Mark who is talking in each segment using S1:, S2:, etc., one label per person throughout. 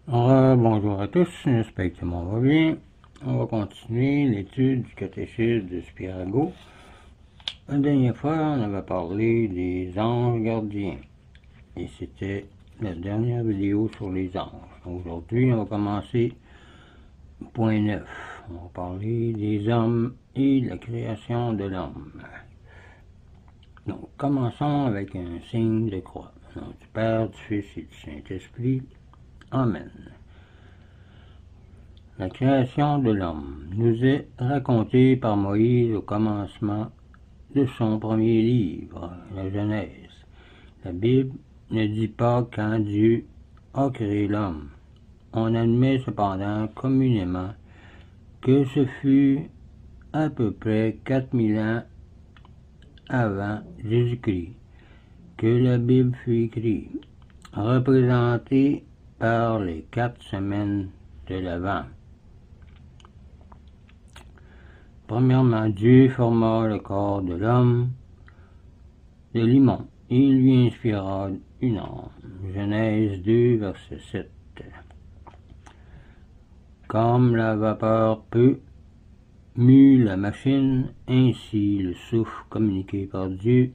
S1: Bonjour à tous, j'espère que tout le monde va bien. On va continuer l'étude du catéchisme de Spirago. La dernière fois, on avait parlé des anges gardiens. Et c'était la dernière vidéo sur les anges. Aujourd'hui, on va commencer point 9. On va parler des hommes et de la création de l'homme. Donc, commençons avec un signe de croix. Au nom du Père, du Fils et du Saint-Esprit. Amen. La création de l'homme nous est racontée par Moïse au commencement de son premier livre, la Genèse. La Bible ne dit pas quand Dieu a créé l'homme. On admet cependant communément que ce fut à peu près 4000 ans avant Jésus-Christ que la Bible fut écrite, représentée par les 4 semaines de l'Avent. Premièrement, Dieu forma le corps de l'homme de limon et il lui inspira une âme. Genèse 2, verset 7. Comme la vapeur peut mue la machine, ainsi le souffle communiqué par Dieu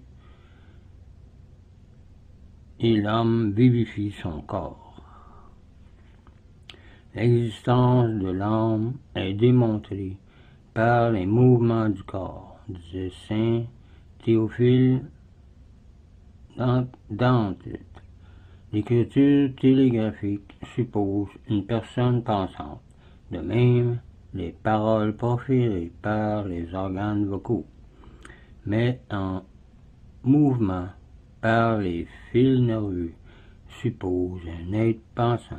S1: et l'homme vivifie son corps. L'existence de l'âme est démontrée par les mouvements du corps, disait saint Théophile Dante. L'écriture télégraphique suppose une personne pensante, de même les paroles proférées par les organes vocaux, mais en mouvement par les fils nerveux, suppose un être pensant.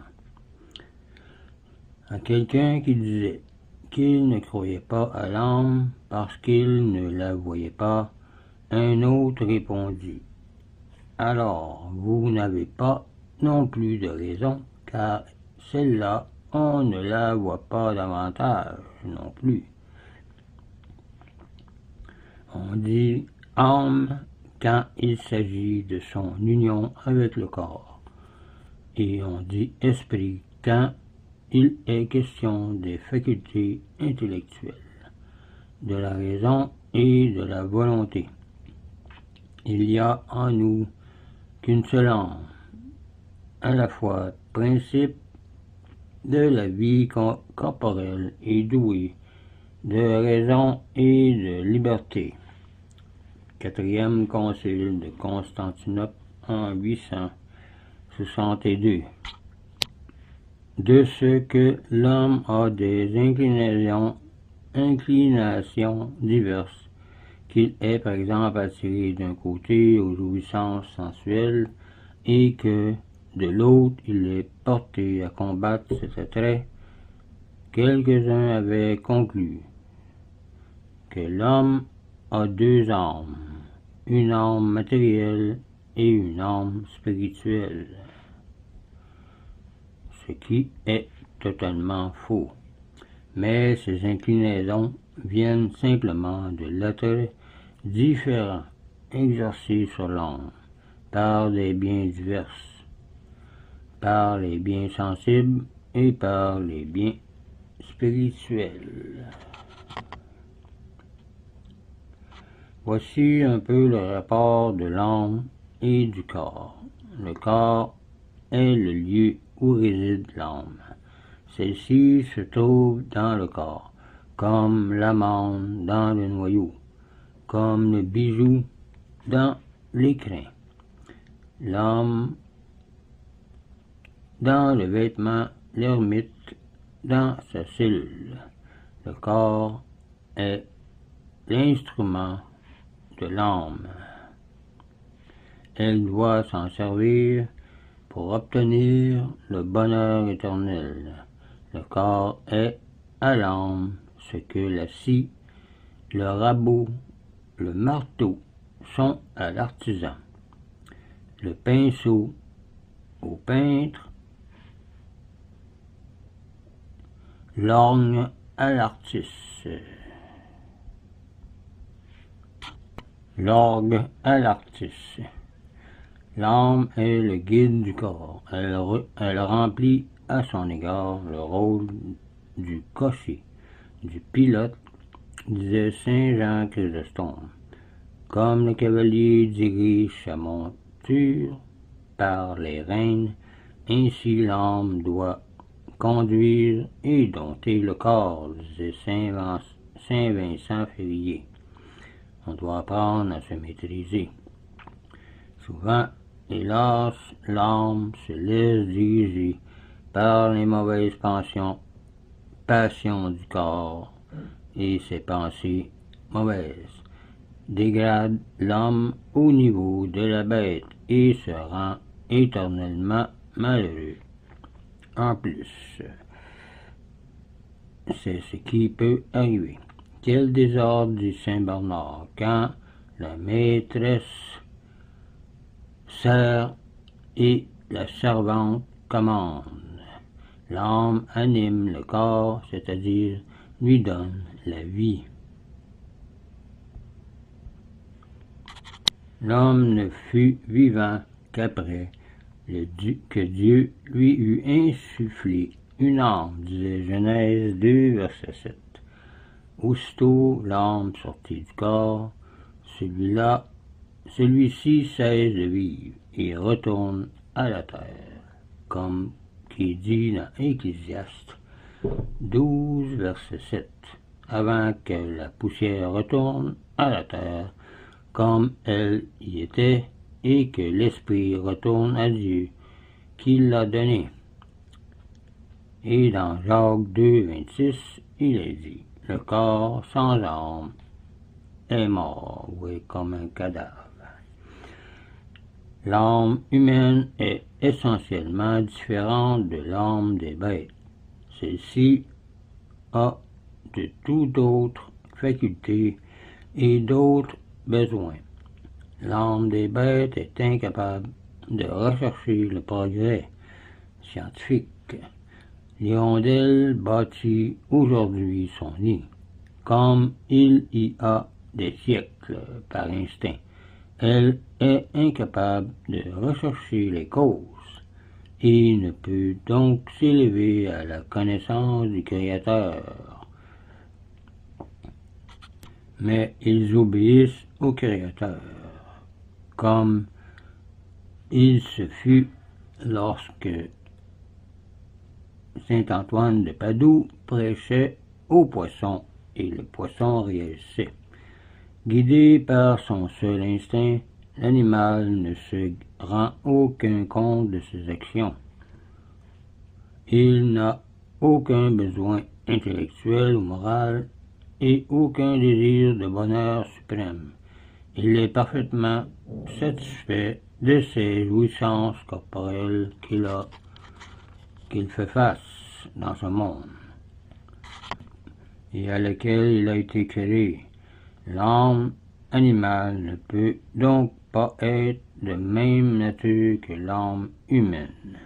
S1: À quelqu'un qui disait qu'il ne croyait pas à l'âme parce qu'il ne la voyait pas, un autre répondit: alors vous n'avez pas non plus de raison, car celle-là, on ne la voit pas davantage non plus. On dit âme quand il s'agit de son union avec le corps, et on dit esprit quand il est question des facultés intellectuelles, de la raison et de la volonté. Il y a en nous qu'une seule âme, à la fois principe de la vie corporelle et douée de raison et de liberté. Quatrième concile de Constantinople en 862. De ce que l'homme a des inclinations diverses, qu'il est par exemple attiré d'un côté aux jouissances sensuelles et que de l'autre il est porté à combattre cet attrait, quelques-uns avaient conclu que l'homme a deux âmes, une âme matérielle et une âme spirituelle, ce qui est totalement faux. Mais ces inclinaisons viennent simplement de l'attrait différent exercé sur l'homme par des biens divers, par les biens sensibles et par les biens spirituels. Voici un peu le rapport de l'âme et du corps. Le corps est le lieu où réside l'âme. Celle-ci se trouve dans le corps, comme l'amande dans le noyau, comme le bijou dans l'écrin, l'âme dans le vêtement, l'ermite dans sa cellule. Le corps est l'instrument de l'âme. Elle doit s'en servir pour obtenir le bonheur éternel. Le corps est à l'âme ce que la scie, le rabot, le marteau sont à l'artisan, le pinceau au peintre, l'orgne à l'artiste, l'orgue à l'artiste. L'âme est le guide du corps. Elle remplit à son égard le rôle du cocher, du pilote, disait saint Jean Chrysostome. Comme le cavalier dirige sa monture par les rênes, ainsi l'âme doit conduire et dompter le corps, disait saint Vincent Ferrier. On doit apprendre à se maîtriser. Souvent, hélas, l'âme se laisse diriger par les mauvaises passions du corps, et ces pensées mauvaises dégradent l'homme au niveau de la bête et se rend éternellement malheureux. En plus, c'est ce qui peut arriver. Quel désordre, dit saint Bernard, quand la maîtresse sert et la servante commande. L'âme anime le corps, c'est-à-dire lui donne la vie. L'homme ne fut vivant qu'après que Dieu lui eut insufflé une âme, disait Genèse 2, verset 7. Aussitôt l'âme sortit du corps, celui-ci cesse de vivre et retourne à la terre, comme qui est dit dans Ecclésiaste 12, verset 7, avant que la poussière retourne à la terre, comme elle y était, et que l'esprit retourne à Dieu qui l'a donné. Et dans Jacques 2, 26, il est dit, le corps sans âme est mort, ou est comme un cadavre. L'âme humaine est essentiellement différente de l'âme des bêtes. Celle-ci a de toutes autres facultés et d'autres besoins. L'âme des bêtes est incapable de rechercher le progrès scientifique. L'hirondelle bâtit aujourd'hui son nid, comme il y a des siècles, par instinct. Elle est incapable de rechercher les causes et ne peut donc s'élever à la connaissance du Créateur. Mais ils obéissent au Créateur, comme il se fut lorsque saint Antoine de Padoue prêchait au poisson et le poisson réagissait. Guidé par son seul instinct, l'animal ne se rend aucun compte de ses actions. Il n'a aucun besoin intellectuel ou moral et aucun désir de bonheur suprême. Il est parfaitement satisfait de ses jouissances corporelles qu'il fait face dans ce monde et à laquelle il a été créé. L'âme animale ne peut donc pas être de même nature que l'âme humaine.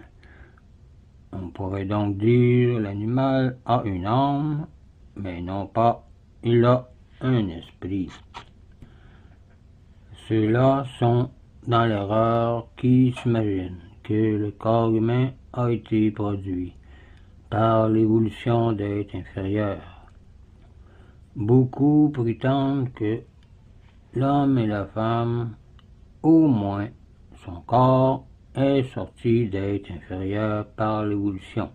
S1: On pourrait donc dire l'animal a une âme, mais non pas il a un esprit. Ceux-là sont dans l'erreur qui s'imaginent que le corps humain a été produit par l'évolution d'êtres inférieurs. Beaucoup prétendent que l'homme et la femme, au moins son corps, est sorti d'êtres inférieurs par l'évolution.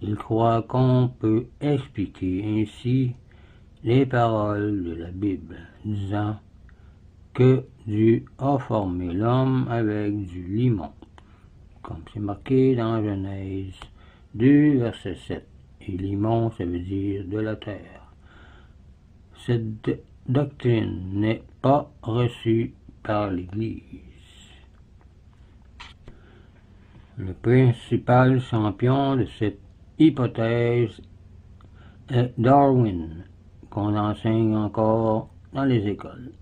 S1: Ils croient qu'on peut expliquer ainsi les paroles de la Bible, disant que Dieu a formé l'homme avec du limon, comme c'est marqué dans Genèse 2, verset 7. Et limon, ça veut dire de la terre. Cette doctrine n'est pas reçue par l'Église. Le principal champion de cette hypothèse est Darwin, qu'on enseigne encore dans les écoles.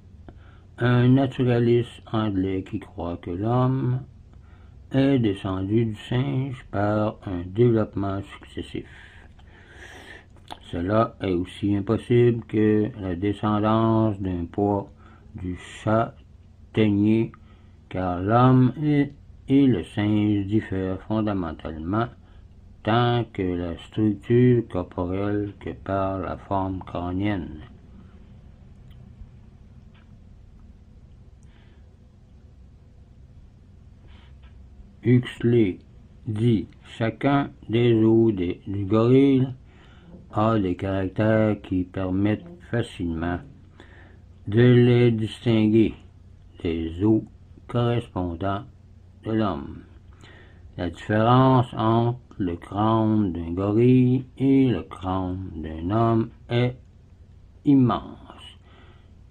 S1: Un naturaliste anglais qui croit que l'homme est descendu du singe par un développement successif. Cela est aussi impossible que la descendance d'un poids du châtaignier, car l'homme et le singe diffèrent fondamentalement, tant que la structure corporelle que par la forme crânienne. Huxley dit « Chacun des os du gorille a des caractères qui permettent facilement de les distinguer des os correspondants de l'homme. La différence entre le crâne d'un gorille et le crâne d'un homme est immense.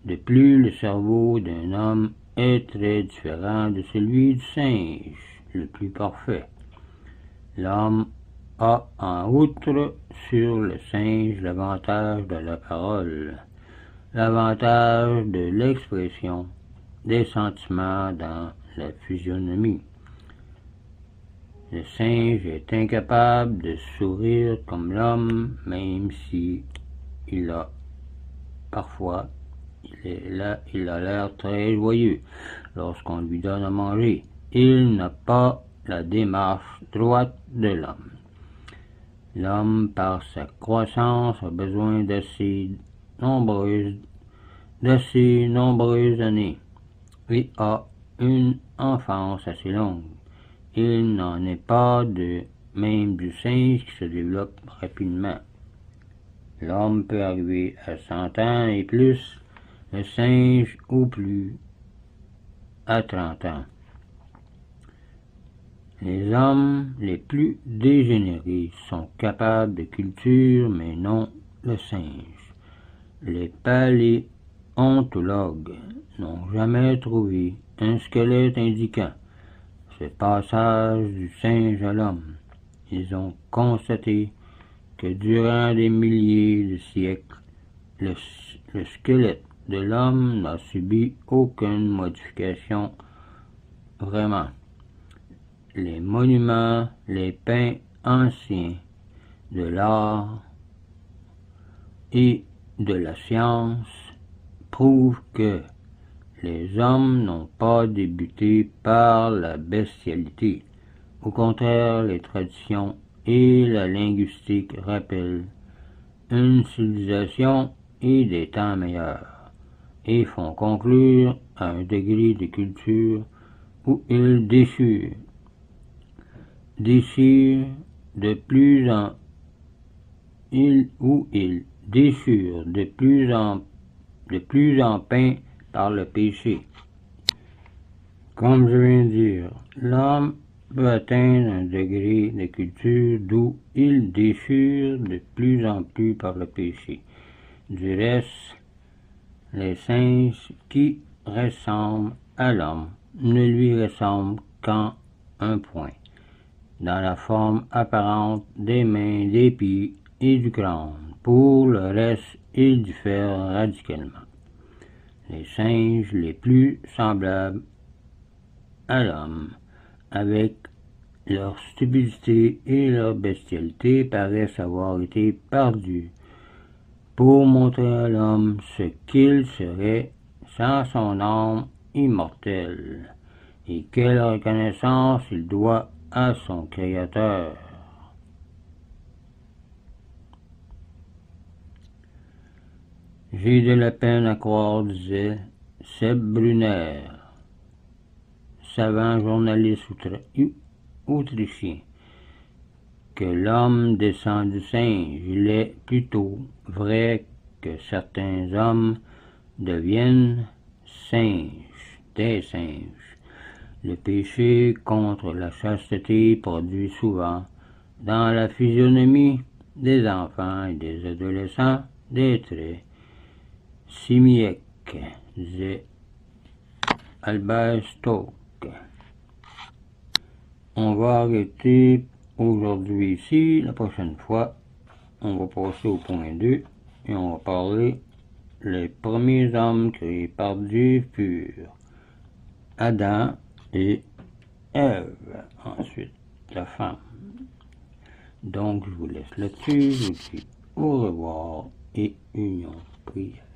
S1: De plus, le cerveau d'un homme est très différent de celui du singe le plus parfait. L'homme a en outre sur le singe l'avantage de la parole, l'avantage de l'expression des sentiments dans la physionomie. Le singe est incapable de sourire comme l'homme, même si il a l'air très joyeux lorsqu'on lui donne à manger. Il n'a pas la démarche droite de l'homme. L'homme, par sa croissance, a besoin d'assez nombreuses années et a une enfance assez longue. Il n'en est pas de même du singe qui se développe rapidement. L'homme peut arriver à 100 ans et plus, le singe au plus à 30 ans. Les hommes les plus dégénérés sont capables de culture, mais non le singe. Les paléontologues n'ont jamais trouvé un squelette indiquant ce passage du singe à l'homme. Ils ont constaté que durant des milliers de siècles, le squelette de l'homme n'a subi aucune modification vraiment. Les monuments, les peints anciens de l'art et de la science prouvent que les hommes n'ont pas débuté par la bestialité. Au contraire, les traditions et la linguistique rappellent une civilisation et des temps meilleurs, et font conclure à un degré de culture où ils déchirent de plus en peint par le péché. Comme je viens de dire, l'homme peut atteindre un degré de culture d'où il déchire de plus en plus par le péché. Du reste, les singes qui ressemblent à l'homme ne lui ressemblent qu'en un point, dans la forme apparente des mains, des pieds et du crâne. Pour le reste, ils diffèrent radicalement. Les singes les plus semblables à l'homme, avec leur stupidité et leur bestialité, paraissent avoir été perdus pour montrer à l'homme ce qu'il serait sans son âme immortelle, et quelle reconnaissance il doit à son Créateur. J'ai de la peine à croire, disait Seb Brunner, savant journaliste autrichien, que l'homme descend du singe. Il est plutôt vrai que certains hommes deviennent des singes. Le péché contre la chasteté produit souvent dans la physionomie des enfants et des adolescents des traits simiesques, disait Albert Stoke. On va arrêter aujourd'hui ici. La prochaine fois, on va passer au point 2 et on va parler les premiers hommes créés par Dieu furent Adam et Ève, ensuite la femme. Donc je vous laisse là-dessus, je vous dis au revoir et union prière.